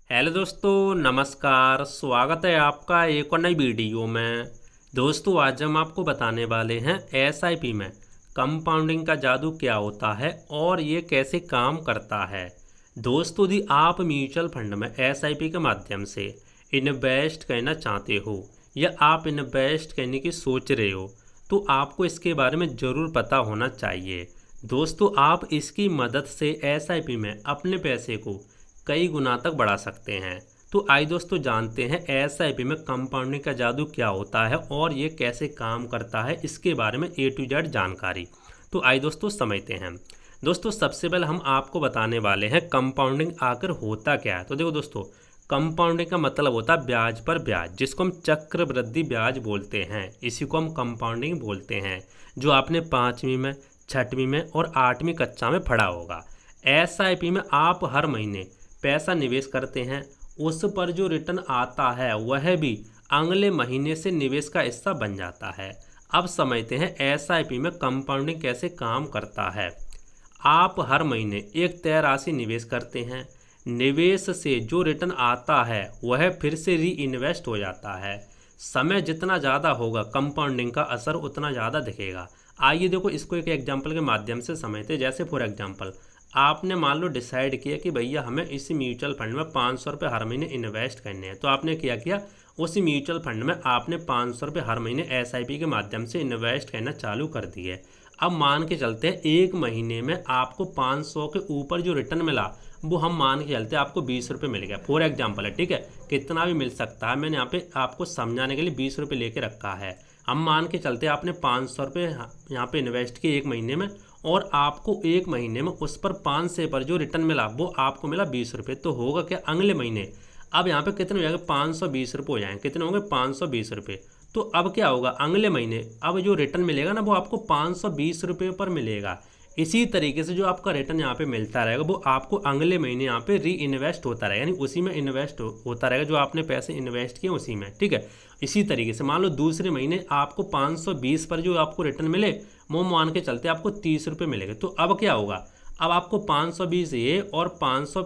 Hello दोस्तों, नमस्कार। स्वागत है आपका एक और नई वीडियो में। दोस्तों, आज हम आपको बताने वाले हैं एसआईपी में कंपाउंडिंग का जादू क्या होता है और ये कैसे काम करता है। दोस्तों, यदि आप म्यूचुअल फंड में एसआईपी के माध्यम से इन्वेस्ट करना चाहते हो या आप इन्वेस्ट करने की सोच रहे हो तो आपको इसके बारे में ज़रूर पता होना चाहिए। दोस्तों, आप इसकी मदद से एसआईपी में अपने पैसे को कई गुना तक बढ़ा सकते हैं। तो आइए दोस्तों, जानते हैं एसआईपी में कंपाउंडिंग का जादू क्या होता है और ये कैसे काम करता है, इसके बारे में ए टू जेड जानकारी। तो आइए दोस्तों, समझते हैं। दोस्तों, सबसे पहले हम आपको बताने वाले हैं कंपाउंडिंग आखिर होता क्या है। तो देखो दोस्तों, कंपाउंडिंग का मतलब होता है ब्याज पर ब्याज, जिसको हम चक्रवृद्धि ब्याज बोलते हैं। इसी को हम कंपाउंडिंग बोलते हैं, जो आपने 5वीं में, 6वीं में और 8वीं कक्षा में पढ़ा होगा। एसआईपी में आप हर महीने पैसा निवेश करते हैं, उस पर जो रिटर्न आता है वह भी अगले महीने से निवेश का हिस्सा बन जाता है। अब समझते हैं एसआईपी में कंपाउंडिंग कैसे काम करता है। आप हर महीने एक तय राशि निवेश करते हैं, निवेश से जो रिटर्न आता है वह फिर से री इन्वेस्ट हो जाता है। समय जितना ज़्यादा होगा कंपाउंडिंग का असर उतना ज़्यादा दिखेगा। आइए देखो, इसको एक एग्जाम्पल के माध्यम से समझते हैं। जैसे फॉर एग्जाम्पल, आपने मान लो डिसाइड किया कि भैया हमें इसी म्यूचुअल फंड में 500 रुपये हर महीने इन्वेस्ट करने हैं। तो आपने क्या किया, उसी म्यूचुअल फंड में आपने 500 रुपये हर महीने एसआईपी के माध्यम से इन्वेस्ट करना चालू कर दिए। अब मान के चलते हैं एक महीने में आपको 500 के ऊपर जो रिटर्न मिला वो हम मान के चलते हैं आपको 20 रुपये मिल गया। फॉर एग्जाम्पल है, ठीक है, कितना भी मिल सकता है। मैंने यहाँ पे आपको समझाने के लिए 20 रुपये लेके रखा है। हम मान के चलते आपने 500 रुपये यहाँ पे इन्वेस्ट किए एक महीने में, और आपको एक महीने में उस पर 500 पर जो रिटर्न मिला वो आपको मिला 20 रुपये। तो होगा क्या, अगले महीने अब यहाँ पे कितने हो जाएंगे, 520 रुपये हो जाएंगे। कितने होंगे, 520 रुपये। तो अब क्या होगा, अगले महीने अब जो रिटर्न मिलेगा ना वो आपको 520 रुपये पर मिलेगा। इसी तरीके से जो आपका रिटर्न यहाँ पे मिलता रहेगा वो आपको अगले महीने यहाँ पे री इन्वेस्ट होता रहेगा, यानी उसी में इन्वेस्ट होता रहेगा जो आपने पैसे इन्वेस्ट किए उसी में, ठीक है। इसी तरीके से मान लो दूसरे महीने आपको 520 पर जो आपको रिटर्न मिले वो मान के चलते आपको 30 रुपये मिलेंगे। तो अब क्या होगा, अब आपको 520 ये और 500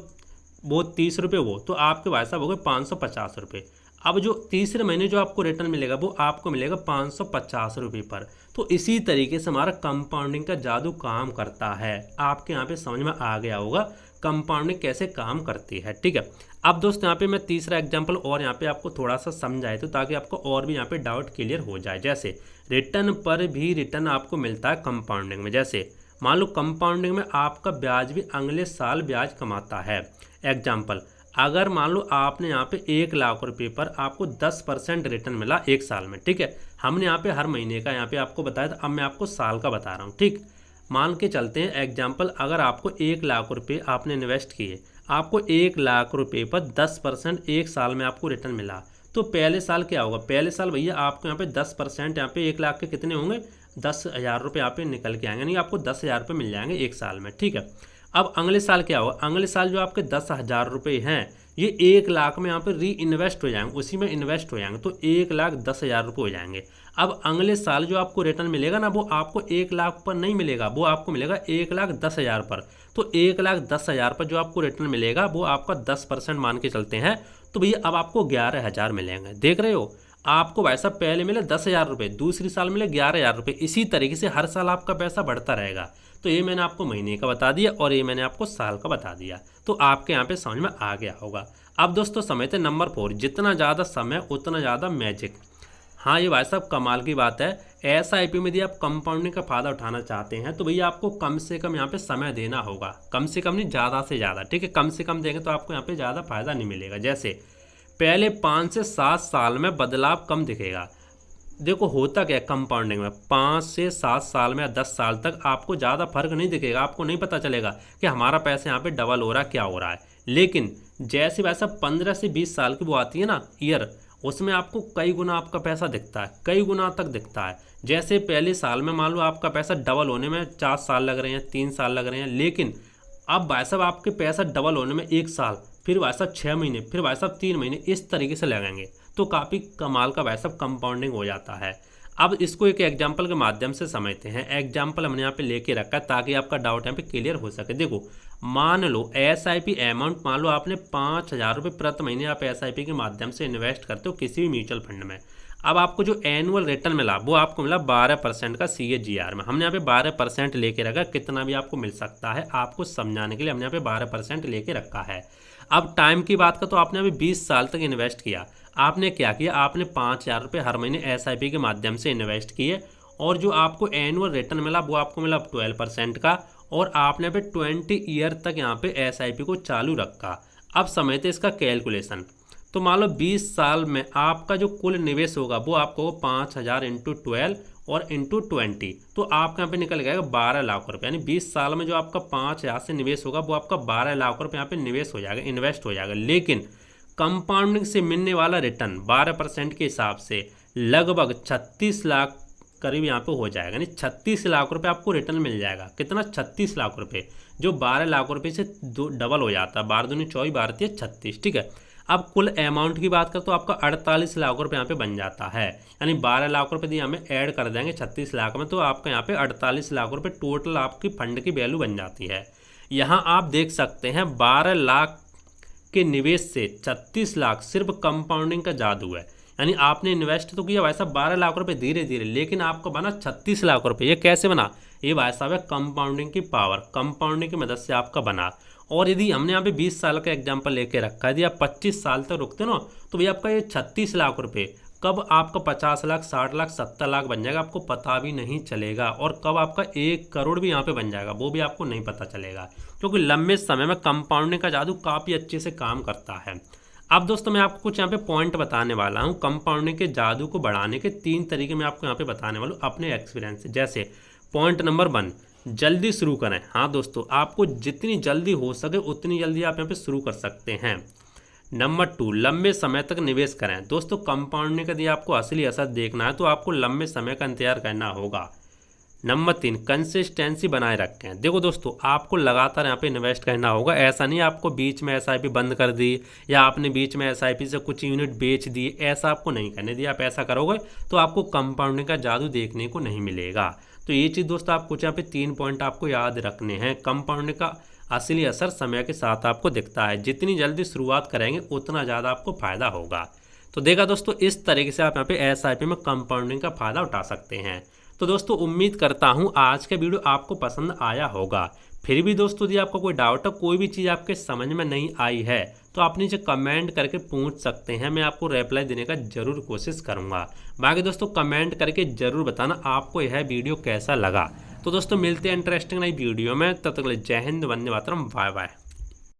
वो 30 रुपये वो, तो आपके भाई साहब हो गए 550 रुपये। अब जो तीसरे महीने जो आपको रिटर्न मिलेगा वो आपको मिलेगा 550 रुपये पर। तो इसी तरीके से हमारा कंपाउंडिंग का जादू काम करता है। आपके यहाँ पे समझ में आ गया होगा कंपाउंडिंग कैसे काम करती है, ठीक है। अब दोस्त, यहाँ पे मैं तीसरा एग्जांपल और यहाँ पे आपको थोड़ा सा समझाए तो ताकि आपको और भी यहाँ पे डाउट क्लियर हो जाए। जैसे रिटर्न पर भी रिटर्न आपको मिलता है कंपाउंडिंग में। जैसे मान लो कंपाउंडिंग में आपका ब्याज भी अगले साल ब्याज कमाता है। एग्जाम्पल, अगर मान लो आपने यहाँ पे 1 लाख रुपए पर आपको 10% रिटर्न मिला एक साल में, ठीक है। हमने यहाँ पे हर महीने का यहाँ पे आपको बताया था, अब मैं आपको साल का बता रहा हूँ, ठीक। मान के चलते हैं एग्जाम्पल, अगर आपको 1 लाख रुपए आपने इन्वेस्ट किए, आपको 1 लाख रुपए पर 10% एक साल में आपको रिटर्न मिला। तो पहले साल क्या होगा, पहले साल भैया आपको यहाँ पे 10% यहाँ पे 1 लाख के कितने होंगे, 10,000 रुपये यहाँ पे निकल के आएंगे, नहीं आपको 10,000 रुपये मिल जाएंगे एक साल में, ठीक है। अब अगले साल क्या होगा, अगले साल जो आपके 10,000 रुपये हैं ये 1 लाख में यहाँ पे री इन्वेस्ट हो जाएंगे, उसी में इन्वेस्ट हो जाएंगे। तो 1,10,000 रुपये हो जाएंगे। अब अगले साल जो आपको रिटर्न मिलेगा ना वो आपको 1 लाख पर नहीं मिलेगा, वो आपको मिलेगा 1,10,000 पर। तो 1,10,000 पर जो आपको रिटर्न मिलेगा वो आपका 10% मान के चलते हैं, तो भैया अब आपको 11,000 मिलेंगे। देख रहे हो, आपको भाई साहब पहले मिले 10,000 रुपये, दूसरी साल मिले 11,000 रुपये। इसी तरीके से हर साल आपका पैसा बढ़ता रहेगा। तो ये मैंने आपको महीने का बता दिया और ये मैंने आपको साल का बता दिया। तो आपके यहाँ पे समझ में आ गया होगा। अब दोस्तों समझते नंबर 4, जितना ज़्यादा समय उतना ज़्यादा मैजिक। हाँ, ये भाई साहब कमाल की बात है। एसआईपी में यदि आप कंपाउंडिंग का फ़ायदा उठाना चाहते हैं तो भैया आपको कम से कम यहाँ पे समय देना होगा। कम से कम नहीं, ज़्यादा से ज़्यादा, ठीक है। कम से कम देंगे तो आपको यहाँ पे ज़्यादा फायदा नहीं मिलेगा। जैसे पहले 5 से 7 साल में बदलाव कम दिखेगा। देखो होता क्या है कंपाउंडिंग में, 5 से 7 साल में या 10 साल तक आपको ज़्यादा फर्क नहीं दिखेगा, आपको नहीं पता चलेगा कि हमारा पैसा यहाँ पे डबल हो रहा है, क्या हो रहा है। लेकिन जैसे वैसा 15 से 20 साल की वो आती है ना ईयर, उसमें आपको कई गुना आपका पैसा दिखता है, कई गुना तक दिखता है। जैसे पहले साल में मान लो आपका पैसा डबल होने में 4 साल लग रहे हैं, 3 साल लग रहे हैं, लेकिन अब भाई साहब आपके पैसा डबल होने में 1 साल, फिर भाई साहब 6 महीने, फिर भाई साहब 3 महीने, इस तरीके से लगेंगे। तो काफ़ी कमाल का भाई साहब कंपाउंडिंग हो जाता है। अब इसको एक एग्जाम्पल के माध्यम से समझते हैं। एग्जाम्पल हमने यहाँ पे लेके रखा है ताकि आपका डाउट यहाँ पे क्लियर हो सके। देखो मान लो SIP अमाउंट, मान लो आपने 5,000 रुपये प्रति महीने आप SIP के माध्यम से इन्वेस्ट करते हो किसी भी म्यूचुअल फंड में। अब आपको जो एनुअल रिटर्न मिला वो आपको मिला 12% का CAGR में। हमने यहाँ पे 12% लेके रखा, कितना भी आपको मिल सकता है, आपको समझाने के लिए हमने यहाँ पे 12% लेके रखा है। अब टाइम की बात का तो आपने अभी 20 साल तक इन्वेस्ट किया। आपने क्या किया, आपने 5,000 रुपये हर महीने SIP के माध्यम से इन्वेस्ट किए और जो आपको एनुअल रिटर्न मिला वो आपको मिला 12% का, और आपने पे 20 ईयर तक यहाँ पे SIP को चालू रखा। अब समझते इसका कैलकुलेशन। तो मान लो 20 साल में आपका जो कुल निवेश होगा वो आपको 5,000 इंटू 12 और इंटू 20, तो आपका यहाँ पे निकल जाएगा 12 लाख रुपये। यानी 20 साल में जो आपका 5,000 से निवेश होगा वो आपका 12 लाख रुपये यहाँ पे निवेश हो जाएगा, इन्वेस्ट हो जाएगा। लेकिन कंपाउंडिंग से मिलने वाला रिटर्न 12% के हिसाब से लगभग 36 लाख करीब यहाँ पे हो जाएगा। यानी 36 लाख रुपए आपको रिटर्न मिल जाएगा। कितना, 36 लाख रुपए, जो 12 लाख रुपए से डबल हो जाता है। 12 दूनी 24, 12 तिया 36, ठीक है। अब कुल अमाउंट की बात करें तो आपका 48 लाख रुपए यहाँ पे बन जाता है। यानी 12 लाख रुपए दिए हमें ऐड कर देंगे 36 लाख में, तो आपका यहाँ पे 48 लाख रुपए टोटल आपकी फंड की वैल्यू बन जाती है। यहाँ आप देख सकते हैं 12 लाख के निवेश से 36 लाख सिर्फ कंपाउंडिंग का जादू है। यानी आपने इन्वेस्ट तो किया भाई साहब 12 लाख रुपए धीरे धीरे, लेकिन आपको बना 36 लाख रुपए। ये कैसे बना, ये भाई साहब है कंपाउंडिंग की पावर, कंपाउंडिंग की मदद से आपका बना। और यदि हमने यहाँ पे 20 साल का एग्जाम्पल लेके रखा है, यदि आप 25 साल तक रुकते हो ना, तो भैया आपका ये 36 लाख रुपए कब आपका 50 लाख, 60 लाख, 70 लाख बन जाएगा, आपको पता भी नहीं चलेगा। और कब आपका 1 करोड़ भी यहाँ पे बन जाएगा वो भी आपको नहीं पता चलेगा, क्योंकि लंबे समय में कंपाउंडिंग का जादू काफ़ी अच्छे से काम करता है। अब दोस्तों मैं आपको कुछ यहाँ पे पॉइंट बताने वाला हूँ। कंपाउंडिंग के जादू को बढ़ाने के 3 तरीके मैं आपको यहाँ पे बताने वाला हूँ अपने एक्सपीरियंस से। जैसे पॉइंट नंबर 1, जल्दी शुरू करें। हाँ दोस्तों, आपको जितनी जल्दी हो सके उतनी जल्दी आप यहाँ पे शुरू कर सकते हैं। नंबर 2, लंबे समय तक निवेश करें। दोस्तों कंपाउंडिंग का यदि आपको असली असर देखना है तो आपको लंबे समय का इंतजार करना होगा। नंबर 3, कंसिस्टेंसी बनाए रखें। देखो दोस्तों, आपको लगातार यहाँ पे इन्वेस्ट करना होगा। ऐसा नहीं आपको बीच में SIP बंद कर दी या आपने बीच में SIP से कुछ यूनिट बेच दिए, ऐसा आपको नहीं करने दिया। आप ऐसा करोगे तो आपको कंपाउंडिंग का जादू देखने को नहीं मिलेगा। तो ये चीज़ दोस्तों आप कुछ यहाँ पे 3 पॉइंट आपको याद रखने हैं। कंपाउंडिंग का असली असर समय के साथ आपको दिखता है। जितनी जल्दी शुरुआत करेंगे उतना ज़्यादा आपको फ़ायदा होगा। तो देखा दोस्तों, इस तरीके से आप यहाँ पे SIP में कंपाउंडिंग का फ़ायदा उठा सकते हैं। तो दोस्तों उम्मीद करता हूँ आज का वीडियो आपको पसंद आया होगा। फिर भी दोस्तों यदि आपको कोई डाउट है, कोई भी चीज़ आपके समझ में नहीं आई है, तो आप नीचे कमेंट करके पूछ सकते हैं। मैं आपको रिप्लाई देने का ज़रूर कोशिश करूँगा। बाकी दोस्तों कमेंट करके ज़रूर बताना आपको यह वीडियो कैसा लगा। तो दोस्तों मिलते हैं इंटरेस्टिंग नई वीडियो में, तब तक के लिए जय हिंद, वंदे मातरम, बाय बाय।